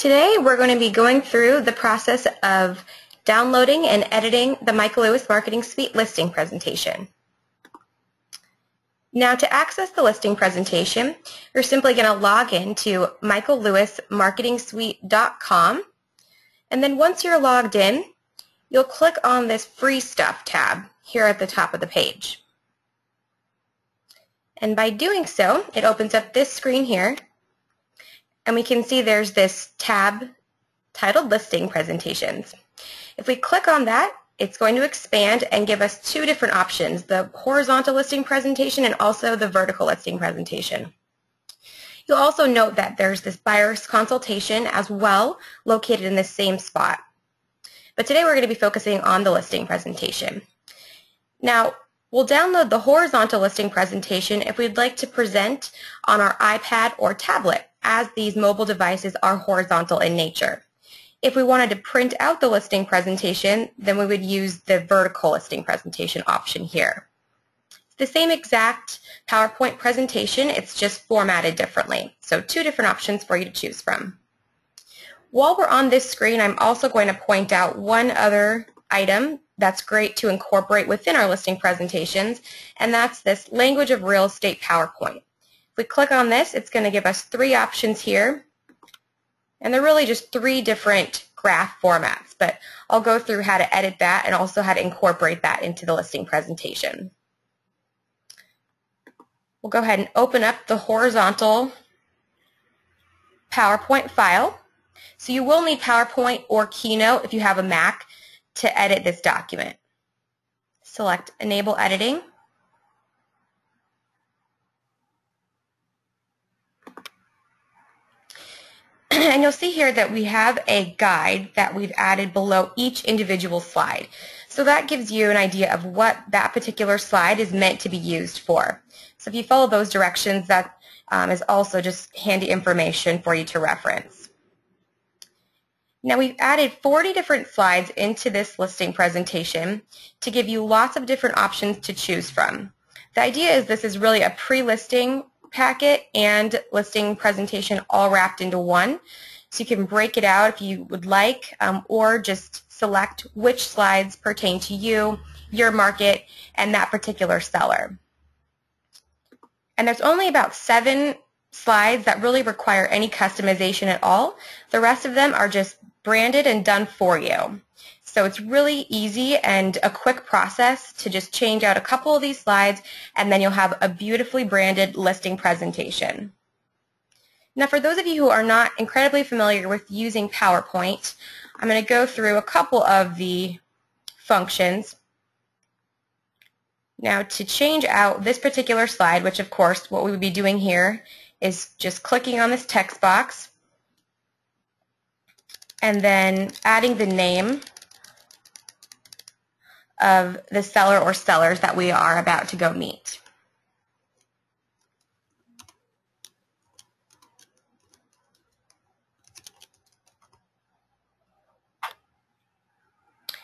Today we're going to be going through the process of downloading and editing the Michael Lewis Marketing Suite listing presentation. Now, to access the listing presentation, you're simply going to log in to michaellewismarketingsuite.com, and then once you're logged in, you'll click on this Free Stuff tab here at the top of the page. And by doing so, it opens up this screen here, and we can see there's this tab titled Listing Presentations. If we click on that, it's going to expand and give us two different options, the horizontal listing presentation and also the vertical listing presentation. You'll also note that there's this buyer's consultation as well, located in the same spot. But today we're going to be focusing on the listing presentation. Now, we'll download the horizontal listing presentation if we'd like to present on our iPad or tablet, as these mobile devices are horizontal in nature. If we wanted to print out the listing presentation, then we would use the vertical listing presentation option here. It's the same exact PowerPoint presentation, it's just formatted differently. So two different options for you to choose from. While we're on this screen, I'm also going to point out one other item that's great to incorporate within our listing presentations, and that's this Language of Real Estate PowerPoint. If we click on this, it's going to give us three options here. And they're really just three different graph formats, but I'll go through how to edit that and also how to incorporate that into the listing presentation. We'll go ahead and open up the horizontal PowerPoint file. So you will need PowerPoint or Keynote if you have a Mac to edit this document. Select Enable Editing. And you'll see here that we have a guide that we've added below each individual slide. So that gives you an idea of what that particular slide is meant to be used for. So if you follow those directions, that is also just handy information for you to reference. Now, we've added 40 different slides into this listing presentation to give you lots of different options to choose from. The idea is this is really a pre-listing packet and listing presentation all wrapped into one. So you can break it out if you would like, or just select which slides pertain to you, your market, and that particular seller. And there's only about 7 slides that really require any customization at all. The rest of them are just branded and done for you. So it's really easy and a quick process to just change out a couple of these slides, and then you'll have a beautifully branded listing presentation. Now, for those of you who are not incredibly familiar with using PowerPoint, I'm going to go through a couple of the functions. Now, to change out this particular slide, which of course what we would be doing here is just clicking on this text box and then adding the name of the seller or sellers that we are about to go meet.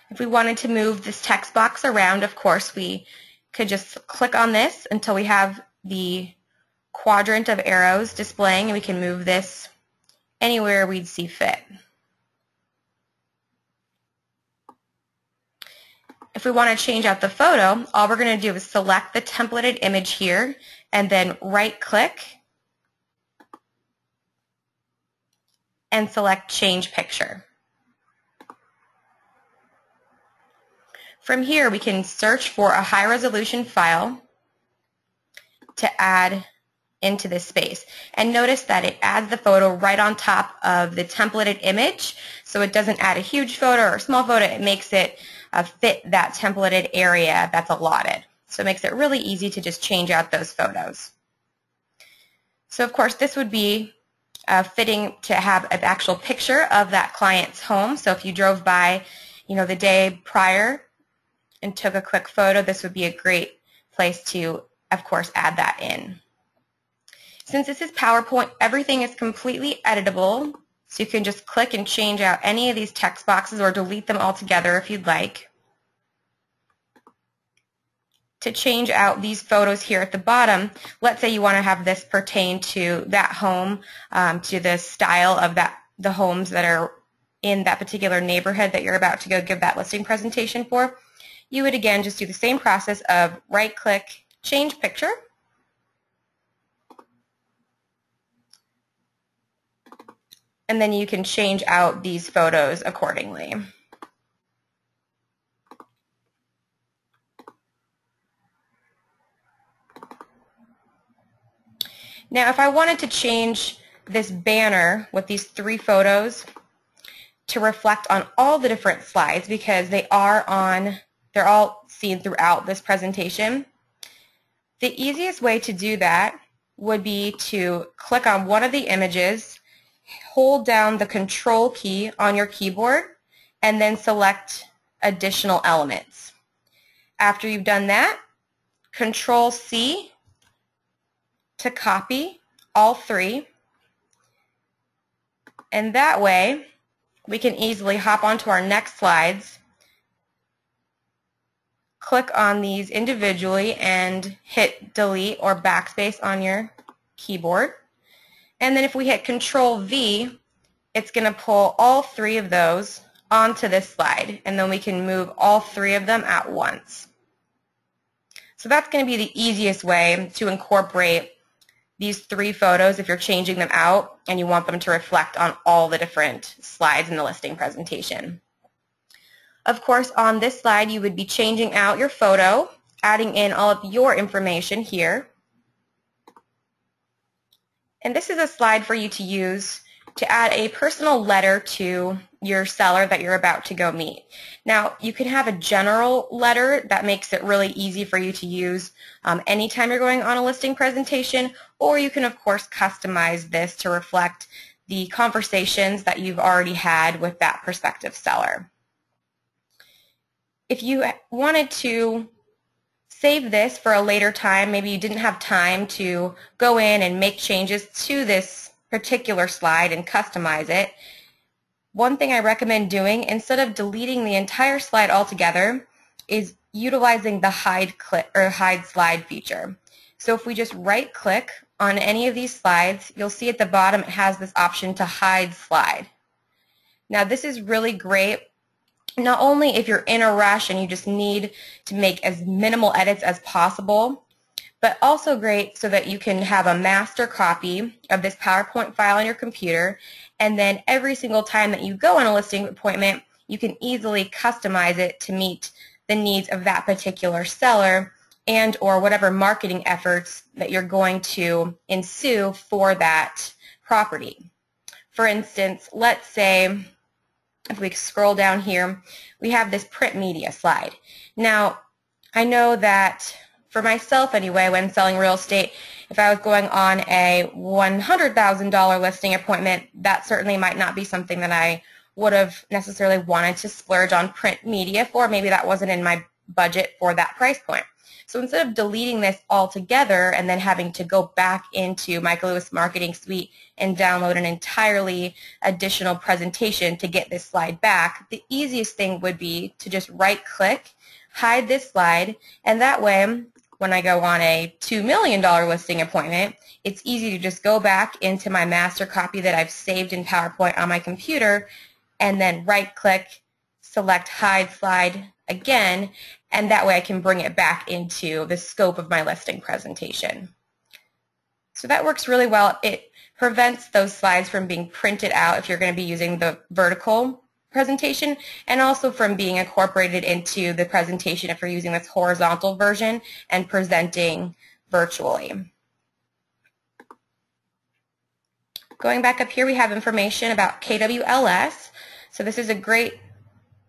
If we wanted to move this text box around, of course, we could just click on this until we have the quadrant of arrows displaying, and we can move this anywhere we'd see fit. If we want to change out the photo, all we're going to do is select the templated image here and then right-click and select Change Picture. From here, we can search for a high-resolution file to add into this space. And notice that it adds the photo right on top of the templated image, so it doesn't add a huge photo or a small photo. It makes it fit that templated area that's allotted. So it makes it really easy to just change out those photos. So of course this would be fitting to have an actual picture of that client's home. So if you drove by, the day prior and took a quick photo, this would be a great place to, of course, add that in. Since this is PowerPoint, everything is completely editable. So you can just click and change out any of these text boxes or delete them altogether if you'd like. To change out these photos here at the bottom, let's say you want to have this pertain to that home, to the style of that the homes that are in that particular neighborhood that you're about to go give that listing presentation for, you would again just do the same process of right-click, change picture, and then you can change out these photos accordingly. Now, if I wanted to change this banner with these 3 photos to reflect on all the different slides, because they're all seen throughout this presentation, the easiest way to do that would be to click on one of the images, hold down the Control key on your keyboard, and then select additional elements. After you've done that, Control C to copy all 3, and that way we can easily hop onto our next slides, click on these individually and hit delete or backspace on your keyboard, and then if we hit Control V, it's going to pull all 3 of those onto this slide, and then we can move all 3 of them at once. So that's going to be the easiest way to incorporate these 3 photos if you're changing them out and you want them to reflect on all the different slides in the listing presentation. Of course, on this slide you would be changing out your photo, adding in all of your information here. And this is a slide for you to use to add a personal letter to your seller that you're about to go meet. Now, you can have a general letter that makes it really easy for you to use anytime you're going on a listing presentation, or you can, of course, customize this to reflect the conversations that you've already had with that prospective seller. If you wanted to save this for a later time, maybe you didn't have time to go in and make changes to this particular slide and customize it, one thing I recommend doing, instead of deleting the entire slide altogether, is utilizing the hide slide feature. So if we just right click on any of these slides, you'll see at the bottom it has this option to hide slide. Now this is really great not only if you're in a rush and you just need to make as minimal edits as possible, but also great so that you can have a master copy of this PowerPoint file on your computer, and then every single time that you go on a listing appointment, you can easily customize it to meet the needs of that particular seller and or whatever marketing efforts that you're going to ensue for that property. For instance, let's say if we scroll down here, we have this print media slide. Now, I know that for myself anyway, when selling real estate, if I was going on a $100,000 listing appointment, that certainly might not be something that I would have necessarily wanted to splurge on print media for. Maybe that wasn't in my budget for that price point. So instead of deleting this altogether and then having to go back into Michael Lewis Marketing Suite and download an entirely additional presentation to get this slide back, the easiest thing would be to just right-click, hide this slide, and that way when I go on a $2 million listing appointment, it's easy to just go back into my master copy that I've saved in PowerPoint on my computer and then right-click, select Hide Slide again, and that way I can bring it back into the scope of my listing presentation. So that works really well. It prevents those slides from being printed out if you're going to be using the vertical presentation, and also from being incorporated into the presentation if you're using this horizontal version and presenting virtually. Going back up here, we have information about KWLS. So this is a great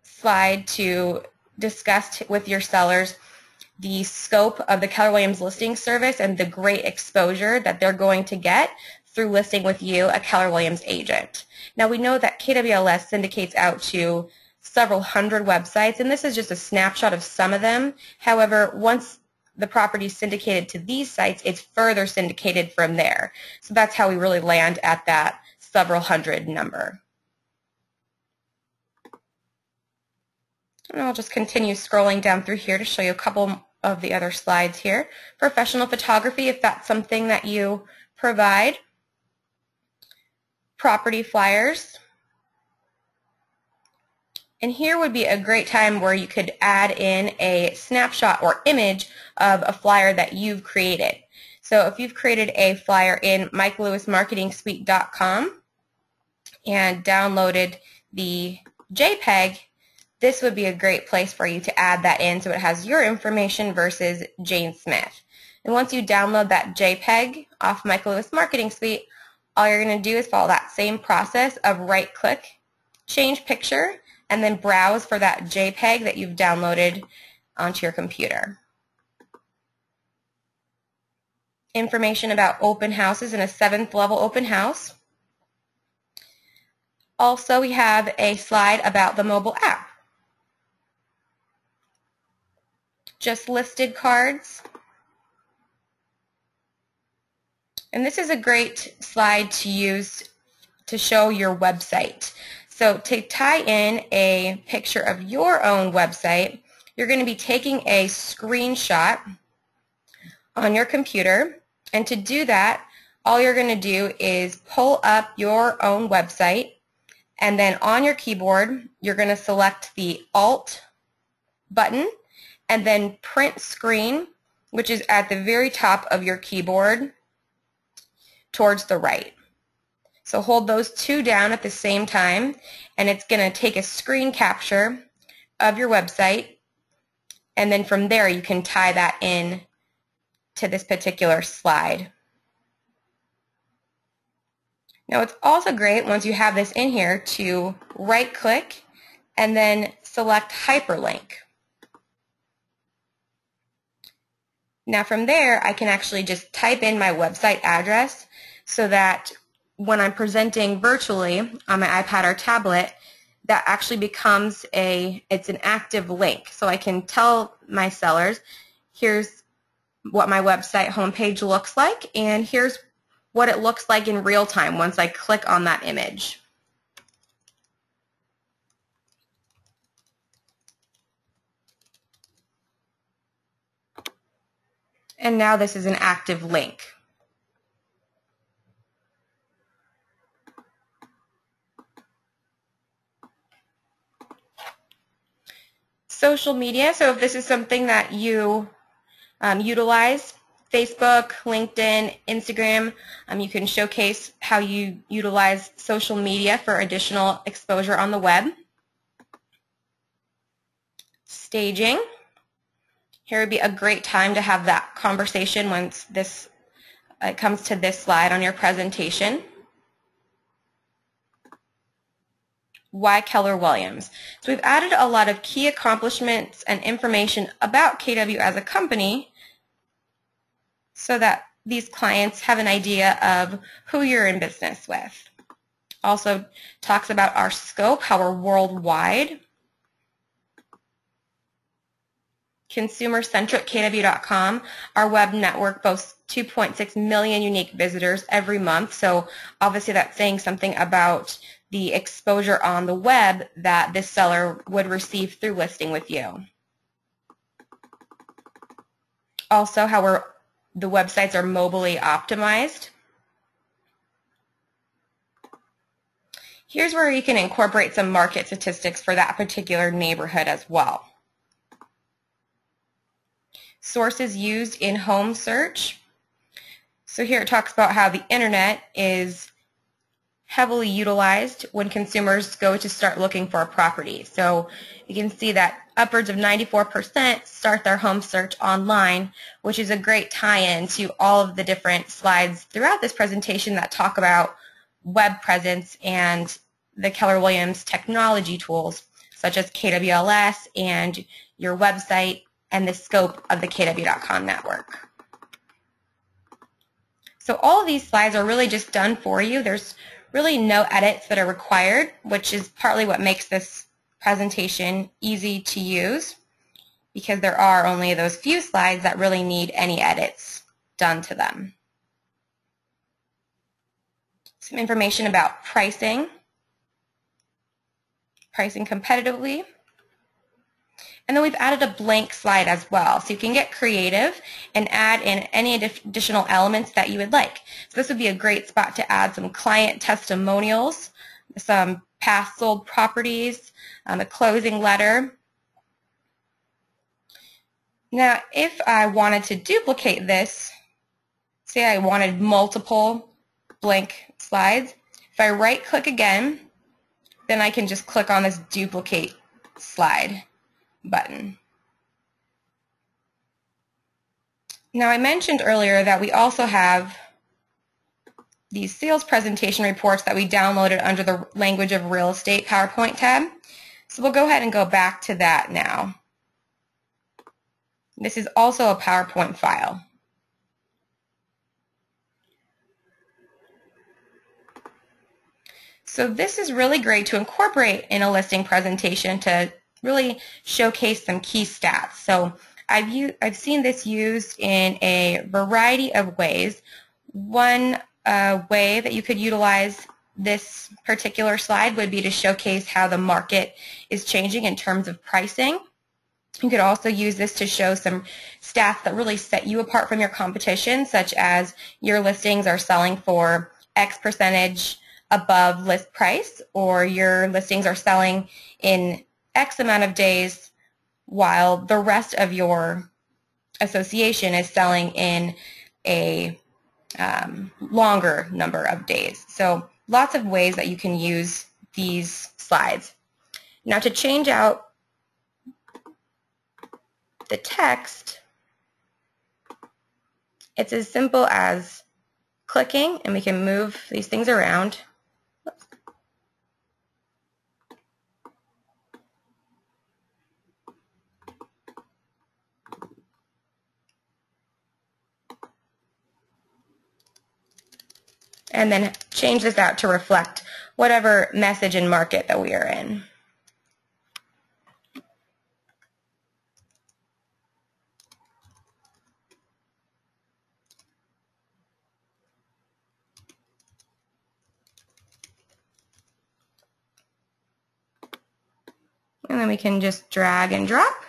slide to discuss with your sellers the scope of the Keller Williams listing service and the great exposure that they're going to get through listing with you, a Keller Williams agent. Now we know that KWLS syndicates out to several hundred websites, and this is just a snapshot of some of them. However, once the property is syndicated to these sites, it's further syndicated from there. So that's how we really land at that several hundred number. And I'll just continue scrolling down through here to show you a couple of the other slides here. Professional photography, if that's something that you provide. property flyers. And here would be a great time where you could add in a snapshot or image of a flyer that you've created. So if you've created a flyer in MikeLewisMarketingSuite.com and downloaded the JPEG, this would be a great place for you to add that in so it has your information versus Jane Smith. And once you download that JPEG off Mike Lewis Marketing Suite, all you're going to do is follow that same process of right-click, change picture, and then browse for that JPEG that you've downloaded onto your computer. Information about open houses and a 7th level open house. Also, we have a slide about the mobile app. Just listed cards. And this is a great slide to use to show your website. So to tie in a picture of your own website, you're going to be taking a screenshot on your computer. And to do that, all you're going to do is pull up your own website, and then on your keyboard, you're going to select the Alt button, and then Print Screen, which is at the very top of your keyboard towards the right. So hold those two down at the same time, and it's going to take a screen capture of your website, and then from there you can tie that in to this particular slide. Now it's also great once you have this in here to right-click and then select Hyperlink. Now from there I can actually just type in my website address so that when I'm presenting virtually on my iPad or tablet, that actually becomes it's an active link. So I can tell my sellers, here's what my website homepage looks like, and here's what it looks like in real time once I click on that image. And now this is an active link. Social media, so if this is something that you utilize, Facebook, LinkedIn, Instagram, you can showcase how you utilize social media for additional exposure on the web. Staging. Here would be a great time to have that conversation once it comes to this slide on your presentation. Why Keller Williams? So we've added a lot of key accomplishments and information about KW as a company so that these clients have an idea of who you're in business with. Also talks about our scope, how we're worldwide. Consumer-centric KW.com. Our web network boasts 2.6 million unique visitors every month, so obviously that's saying something about the exposure on the web that this seller would receive through listing with you. Also, how the websites are mobily optimized. Here's where you can incorporate some market statistics for that particular neighborhood as well. Sources used in home search. So here it talks about how the internet is heavily utilized when consumers go to start looking for a property. So you can see that upwards of 94% start their home search online, which is a great tie-in to all of the different slides throughout this presentation that talk about web presence and the Keller Williams technology tools, such as KWLS and your website and the scope of the KW.com network. So all of these slides are really just done for you. There's really no edits that are required, which is partly what makes this presentation easy to use, because there are only those few slides that really need any edits done to them. Some information about pricing competitively. And then we've added a blank slide as well. So you can get creative and add in any additional elements that you would like. So this would be a great spot to add some client testimonials, some past sold properties, a closing letter. Now, if I wanted to duplicate this, say I wanted multiple blank slides, if I right-click again, then I can just click on this duplicate slide button. Now, I mentioned earlier that we also have these sales presentation reports that we downloaded under the Language of Real Estate PowerPoint tab. So we'll go ahead and go back to that now. This is also a PowerPoint file. So this is really great to incorporate in a listing presentation to really showcase some key stats. So I've seen this used in a variety of ways. One way that you could utilize this particular slide would be to showcase how the market is changing in terms of pricing. You could also use this to show some stats that really set you apart from your competition, such as your listings are selling for X percentage above list price, or your listings are selling in X amount of days while the rest of your association is selling in a longer number of days. So lots of ways that you can use these slides. Now, to change out the text, it's as simple as clicking, and we can move these things around. And then change this out to reflect whatever message and market that we are in. And then we can just drag and drop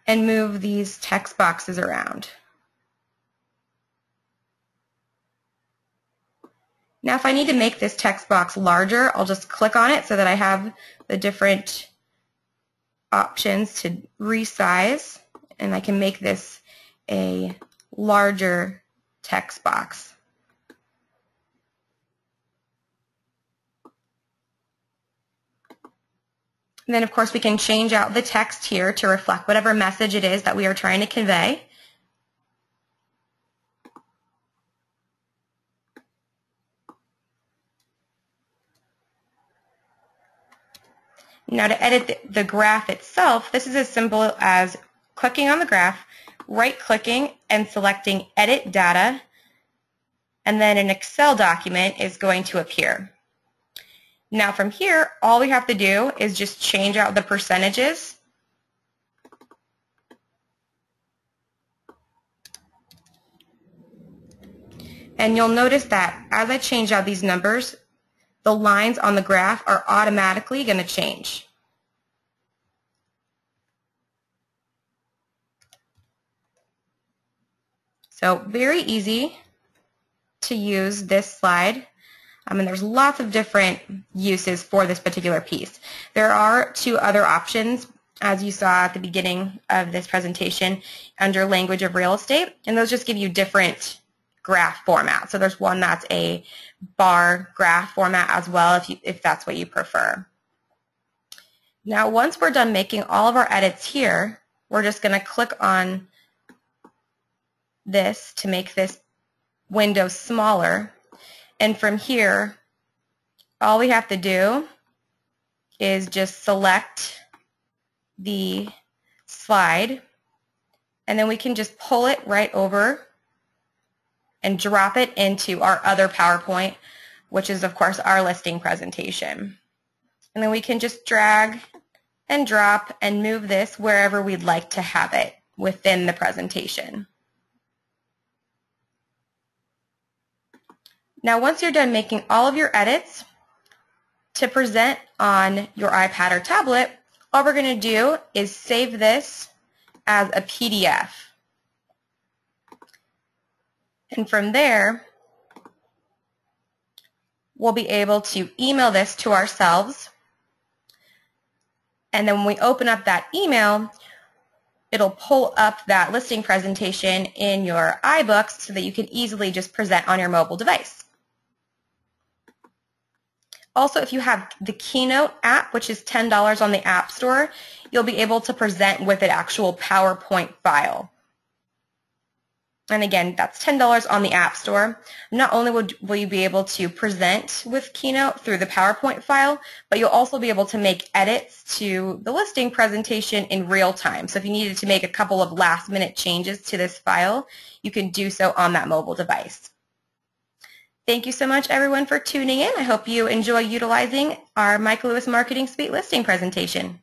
and move these text boxes around. Now, if I need to make this text box larger, I'll just click on it so that I have the different options to resize, and I can make this a larger text box. And then, of course, we can change out the text here to reflect whatever message it is that we are trying to convey. Now, to edit the graph itself, this is as simple as clicking on the graph, right-clicking, and selecting Edit Data, and then an Excel document is going to appear. Now, from here, all we have to do is just change out the percentages. And you'll notice that as I change out these numbers, the lines on the graph are automatically going to change. So very easy to use this slide. And there's lots of different uses for this particular piece. There are two other options, as you saw at the beginning of this presentation, under Language of Real Estate, and those just give you different graph formats. So there's one that's a bar graph format as well, if that's what you prefer. Now, once we're done making all of our edits here, we're just going to click on this to make this window smaller. And from here, all we have to do is just select the slide, and then we can just pull it right over and drop it into our other PowerPoint, which is, of course, our listing presentation. And then we can just drag and drop and move this wherever we'd like to have it within the presentation. Now, once you're done making all of your edits to present on your iPad or tablet, all we're going to do is save this as a PDF. And from there, we'll be able to email this to ourselves. And then when we open up that email, it'll pull up that listing presentation in your iBooks so that you can easily just present on your mobile device. Also, if you have the Keynote app, which is $10 on the App Store, you'll be able to present with an actual PowerPoint file. And again, that's $10 on the App Store. Not only will you be able to present with Keynote through the PowerPoint file, but you'll also be able to make edits to the listing presentation in real time. So if you needed to make a couple of last-minute changes to this file, you can do so on that mobile device. Thank you so much, everyone, for tuning in. I hope you enjoy utilizing our Michael Lewis Marketing Suite listing presentation.